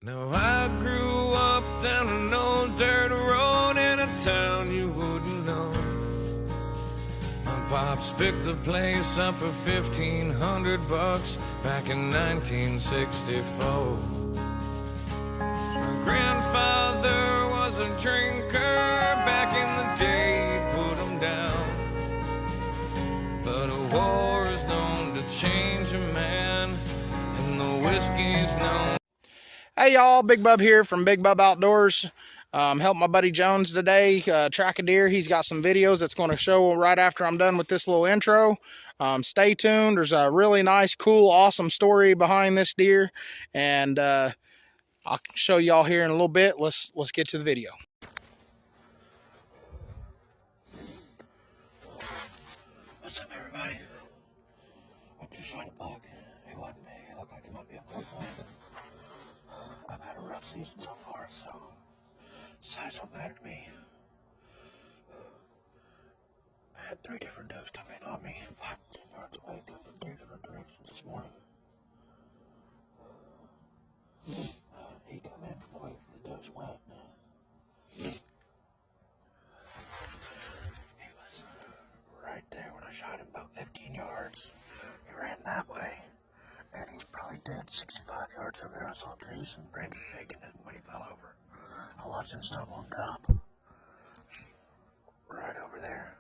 Now I grew up down an old dirt road in a town you wouldn't know. My pops picked the place up for $1,500 back in 1964. My grandfather was a drinker back in the day, he put him down. But a war is known to change a man, and the whiskey's known. Hey y'all, Big Bub here from Big Bub Outdoors. Help my buddy Jones today track a deer. He's got some videos that's going to show right after I'm done with this little intro. Stay tuned. There's a really nice, cool, awesome story behind this deer, and I'll show y'all here in a little bit. Let's get to the video. What's up, everybody? I just shot a buck. It wasn't big. It looked like it might be a 4-point. I've had a rough season so far, so size don't matter to me. I had 3 different does come in on me, 5 to 10 yards away, come from 3 different directions this morning. He come in from the way the does went. He was right there when I shot him, about 15 yards. He ran that way. And he's probably dead 65 yards over there. I saw trees and branches shaking it when he fell over. I watched him stumble and drop. Right over there.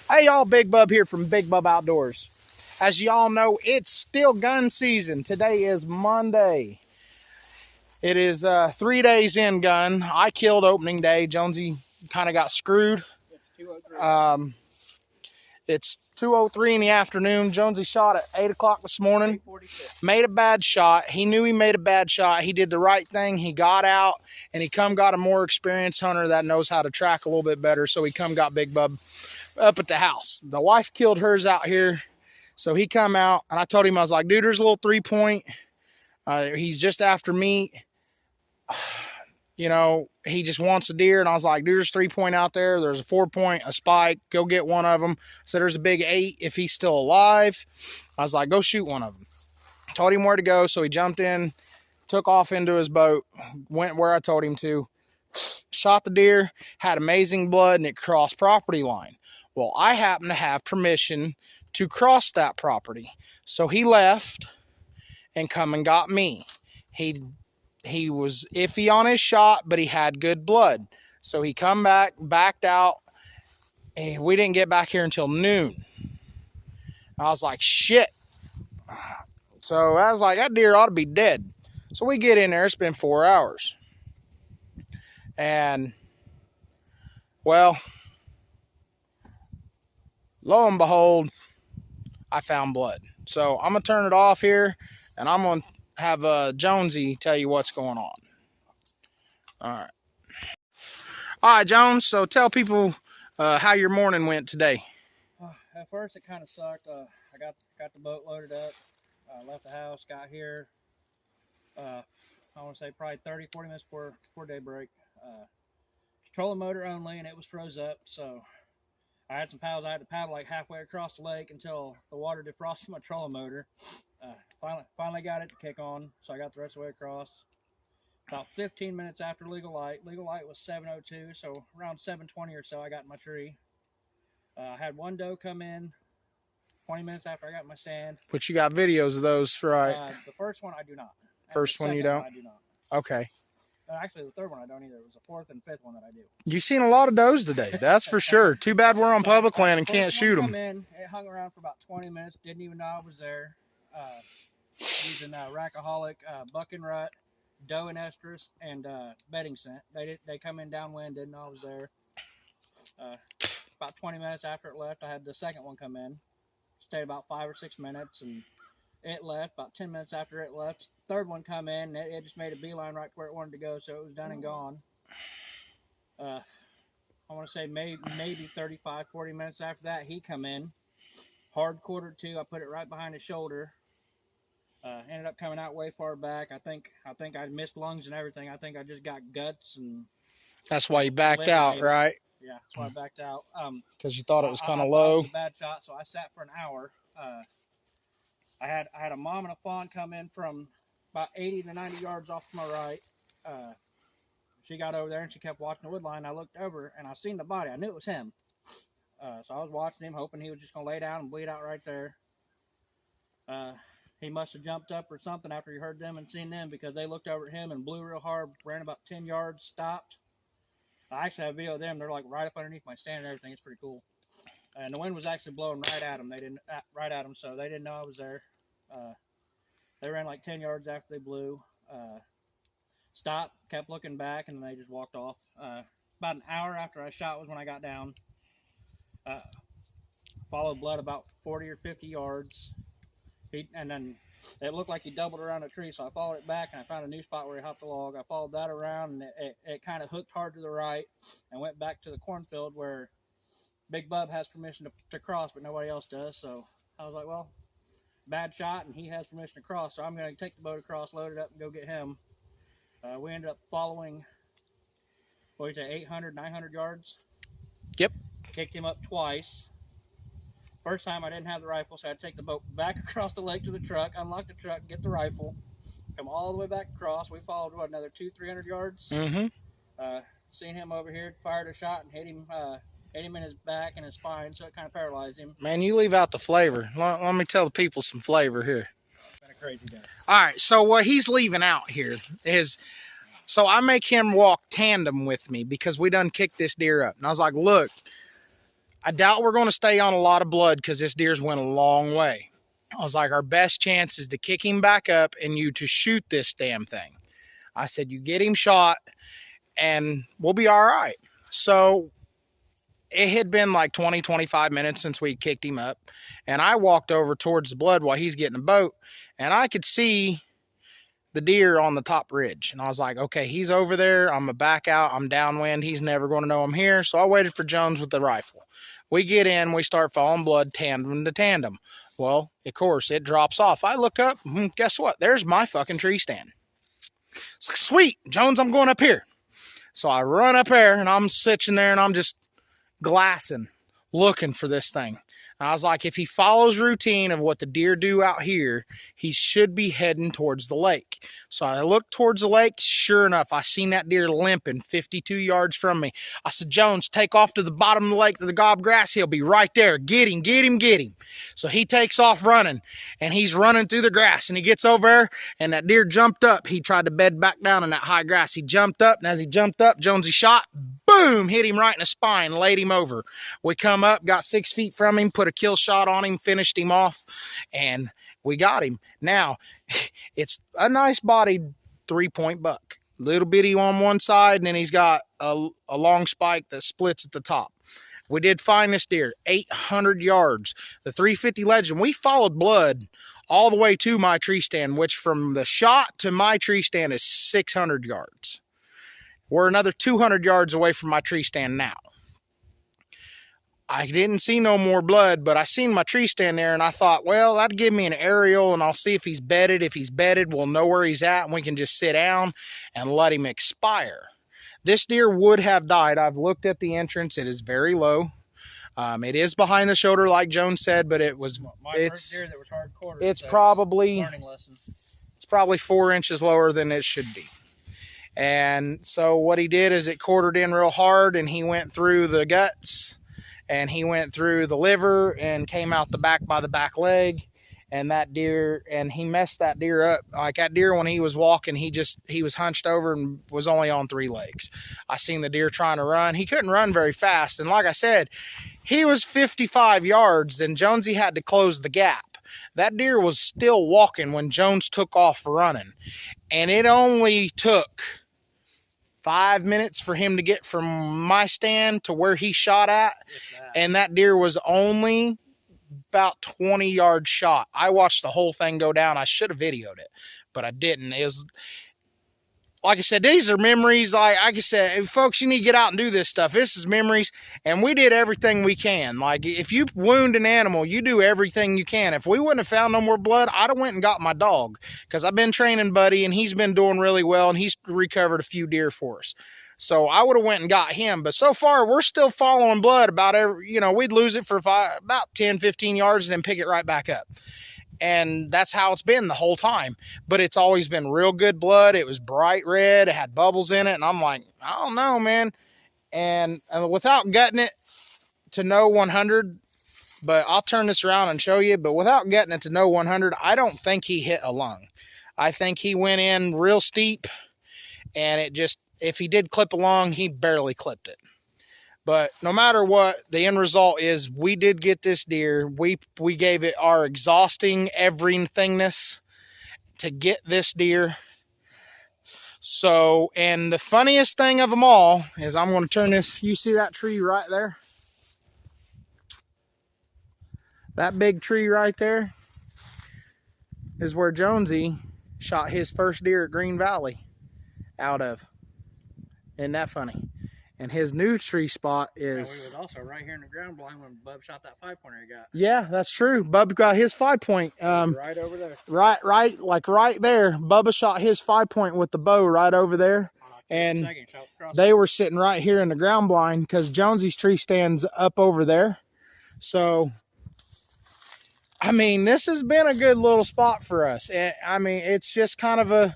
Hey y'all, Big Bub here from Big Bub Outdoors. As y'all know, it's still gun season. Today is Monday. It is 3 days in gun. I killed opening day. Jonesy kind of got screwed. It's 2:03 in the afternoon. Jonesy shot at 8 o'clock this morning. Made a bad shot. He knew he made a bad shot. He did the right thing. He got out, and he got a more experienced hunter that knows how to track a little bit better. So he got Big Bub up at the house. The wife killed hers out here. So he come out, and I told him, I was like, dude, there's a little 3-point. He's just after meat. You know, he just wants a deer. And I was like, dude, there's 3-point out there. There's a 4-point, a spike. Go get one of them. So there's a big 8 if he's still alive. I was like, go shoot one of them. Told him where to go. So he jumped in, took off into his boat, went where I told him to, shot the deer, had amazing blood, and it crossed property line. Well, I happen to have permission to cross that property. So he left and come and got me. He was iffy on his shot, but he had good blood. So he come back, backed out, and we didn't get back here until noon. I was like, shit. So I was like, that deer ought to be dead. So we get in there, it's been 4 hours. And, well, lo and behold, I found blood. So I'm going to turn it off here, and I'm going to have Jonesy tell you what's going on. All right, Jones. So tell people how your morning went today. At first, it kind of sucked. I got the boat loaded up. Left the house, got here. I want to say probably 30-40 minutes before daybreak. Trolling motor only, and it was froze up. So I had some paddles. I had to paddle like halfway across the lake until the water defrosted my trolling motor. Finally got it to kick on, so I got the rest of the way across. About 15 minutes after legal light. Legal light was 7:02, so around 7:20 or so, I got in my tree. I had one doe come in 20 minutes after I got my stand. But you got videos of those, right? The first one I do not. First one you don't? I do not. Okay. Actually, the third one I don't either. It was the 4th and 5th one that I do. You've seen a lot of does today, that's for sure. Too bad we're on public land and can't shoot them. It hung around for about 20 minutes. Didn't even know I was there. Using Rackaholic, buck and rut, doe and estrus, and bedding scent. They come in downwind. Didn't know I was there. About 20 minutes after it left, I had the second one come in. Stayed about 5 or 6 minutes, and it left. About 10 minutes after it left, third one come in. And it just made a beeline right to where it wanted to go, so it was done and gone. I want to say maybe 35, 40 minutes after that, he come in. Hard quarter 2. I put it right behind his shoulder. Ended up coming out way far back. I think I missed lungs and everything. I think I just got guts, and that's why you backed out, right? Yeah, that's why I backed out. Because you thought it was kind of I low. It was a bad shot, so I sat for an hour. I had a mom and a fawn come in from about 80 to 90 yards off to my right. She got over there and she kept watching the wood line. I looked over and I seen the body. I knew it was him. So I was watching him, hoping he was just going to lay down and bleed out right there. He must have jumped up or something after he heard them and seen them, because they looked over at him and blew real hard, ran about 10 yards, stopped. I actually have a video of them. They're like right up underneath my stand and everything. It's pretty cool. And the wind was actually blowing right at them. So they didn't know I was there. They ran like 10 yards after they blew. Stopped, kept looking back, and then they just walked off. About an hour after I shot was when I got down. Followed blood about 40 or 50 yards. And then it looked like he doubled around a tree, so I followed it back, and I found a new spot where he hopped a log. I followed that around, and it kind of hooked hard to the right and went back to the cornfield where Big Bub has permission to cross, but nobody else does. So I was like, well, bad shot, and he has permission to cross, so I'm going to take the boat across, load it up, and go get him. We ended up following, 800, 900 yards? Yep. Kicked him up twice. First time I didn't have the rifle, so I had to take the boat back across the lake to the truck, unlock the truck, get the rifle, come all the way back across. We followed, another 200-300 yards? Mm-hmm. Seen him over here, fired a shot, and hit him in his back and his spine, so it kind of paralyzed him. Man, you leave out the flavor. Let me tell the people some flavor here. Been a crazy day. All right, so what he's leaving out here is, so I make him walk tandem with me because we done kicked this deer up. And I was like, look, I doubt we're going to stay on a lot of blood because this deer's went a long way. I was like, our best chance is to kick him back up and you to shoot this damn thing. I said, you get him shot and we'll be all right. So it had been like 20, 25 minutes since we kicked him up. And I walked over towards the blood while he's getting the boat. And I could see the deer on the top ridge. And I was like, okay, he's over there. I'm going to back out. I'm downwind. He's never going to know I'm here. So I waited for Jones with the rifle. We get in. We start following blood tandem to tandem. Well, of course, it drops off. I look up. Guess what? There's my fucking tree stand. It's like, sweet, Jones, I'm going up here. So I run up there, and I'm sitting there, and I'm just glassing, looking for this thing. And I was like, if he follows routine of what the deer do out here, he should be heading towards the lake. So I looked towards the lake. Sure enough, I seen that deer limping 52 yards from me. I said, Jones, take off to the bottom of the lake to the gob grass. He'll be right there. Get him, get him, get him. So he takes off running, and he's running through the grass, and he gets over there, and that deer jumped up. He tried to bed back down in that high grass. He jumped up, and as he jumped up, Jonesy shot, boom, hit him right in the spine, laid him over. We come up, got 6 feet from him, put a kill shot on him, finished him off, and we got him. Now, it's a nice bodied 3-point buck. Little bitty on one side, and then he's got a long spike that splits at the top. We did find this deer, 800 yards. The 350 Legend, we followed blood all the way to my tree stand, which from the shot to my tree stand is 600 yards. We're another 200 yards away from my tree stand now. I didn't see no more blood, but I seen my tree stand there, and I thought, well, that'd give me an aerial, and I'll see if he's bedded. If he's bedded, we'll know where he's at, and we can just sit down and let him expire. This deer would have died. I've looked at the entrance. It is very low. It is behind the shoulder, like Jones said, but it was. First deer that was hard-quartered, it's so probably learning lesson. It's probably 4 inches lower than it should be. And so what he did is it quartered in real hard, and he went through the guts, and he went through the liver, and came out the back by the back leg. And that deer, and he messed that deer up. Like that deer, when he was walking, he was hunched over and was only on 3 legs. I seen the deer trying to run. He couldn't run very fast. And like I said, he was 55 yards, and Jonesy had to close the gap. That deer was still walking when Jones took off running. And it only took 5 minutes for him to get from my stand to where he shot at. And that deer was only about 20 yards shot. I watched the whole thing go down. I should have videoed it, but I didn't. It was, like I said, these are memories. Like I said, folks, you need to get out and do this stuff. This is memories, and we did everything we can. Like, if you wound an animal, you do everything you can. If we wouldn't have found no more blood, I'd have went and got my dog, because I've been training Buddy, and he's been doing really well, and he's recovered a few deer for us. So I would have went and got him. But so far, we're still following blood about every, we'd lose it for about 10, 15 yards and then pick it right back up. And that's how it's been the whole time. But it's always been real good blood. It was bright red. It had bubbles in it. And I'm like, I don't know, man. And without gutting it to know 100, but I'll turn this around and show you. But without getting it to know 100, I don't think he hit a lung. I think he went in real steep, and it just, if he did clip a lung, he barely clipped it. But no matter what, the end result is we did get this deer. We gave it our exhausting everythingness to get this deer. So, and the funniest thing of them all is I'm going to turn this, you see that tree right there? That big tree right there is where Jonesy shot his first deer at Green Valley out of. Isn't that funny? And his new tree spot is... Yeah, we was also right here in the ground blind when Bub shot that 5-pointer he got. Yeah, that's true. Bub got his 5-point. Right over there. Right, like right there. Bubba shot his 5-point with the bow right over there. And they were sitting right here in the ground blind because Jonesy's tree stands up over there. So... I mean, this has been a good little spot for us. I mean, it's just kind of a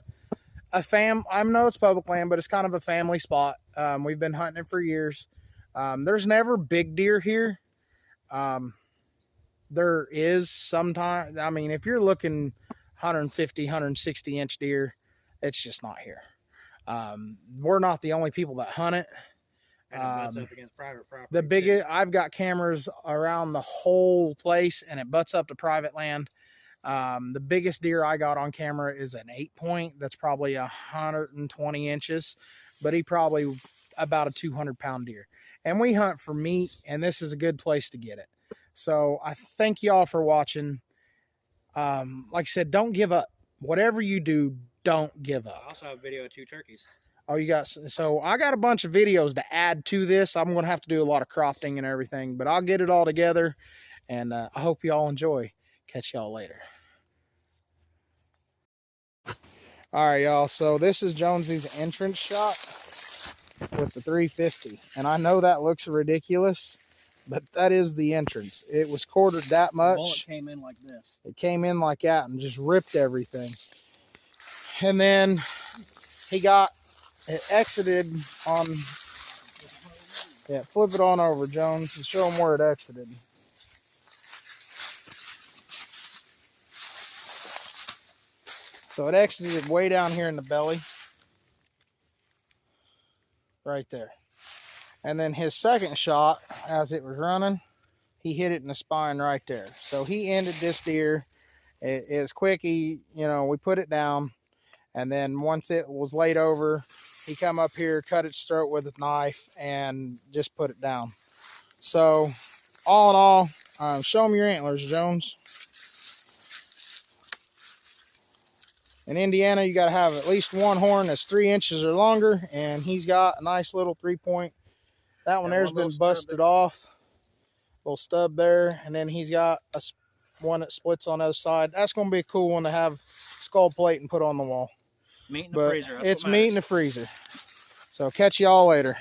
I know it's public land, but it's kind of a family spot. We've been hunting it for years. There's never big deer here. There is sometimes, I mean, if you're looking 150, 160 inch deer, it's just not here. We're not the only people that hunt it. And it butts up against private property. The biggest, I've got cameras around the whole place, and it butts up to private land. The biggest deer I got on camera is an 8-point. That's probably 120 inches, but he probably about a 200-pound deer. And we hunt for meat, and this is a good place to get it. So I thank y'all for watching. Like I said, don't give up. Whatever you do, don't give up. I also have a video of 2 turkeys. Oh, you got, so I got a bunch of videos to add to this. I'm going to have to do a lot of cropping and everything, but I'll get it all together, and I hope y'all enjoy. Catch y'all later. All right, y'all. So this is Jonesy's entrance shot with the 350. And I know that looks ridiculous, but that is the entrance. It was quartered that much. The bullet came in like this. It came in like that and just ripped everything. And then he got it exited on, yeah, flip it on over, Jones, and show them where it exited. So it exited way down here in the belly. Right there. And then his second shot, as it was running, he hit it in the spine right there. So he ended this deer. It is quick. We put it down. And then once it was laid over, he come up here, cut its throat with a knife, and just put it down. So, all in all, show him your antlers, Jones. In Indiana, you got to have at least one horn that's 3 inches or longer, and he's got a nice little 3-point. That one there's been busted off. Little stub there, and then he's got one that splits on the other side. That's going to be a cool one to have skull plate and put on the wall. Meat in the freezer. It's meat in the freezer. So catch y'all later.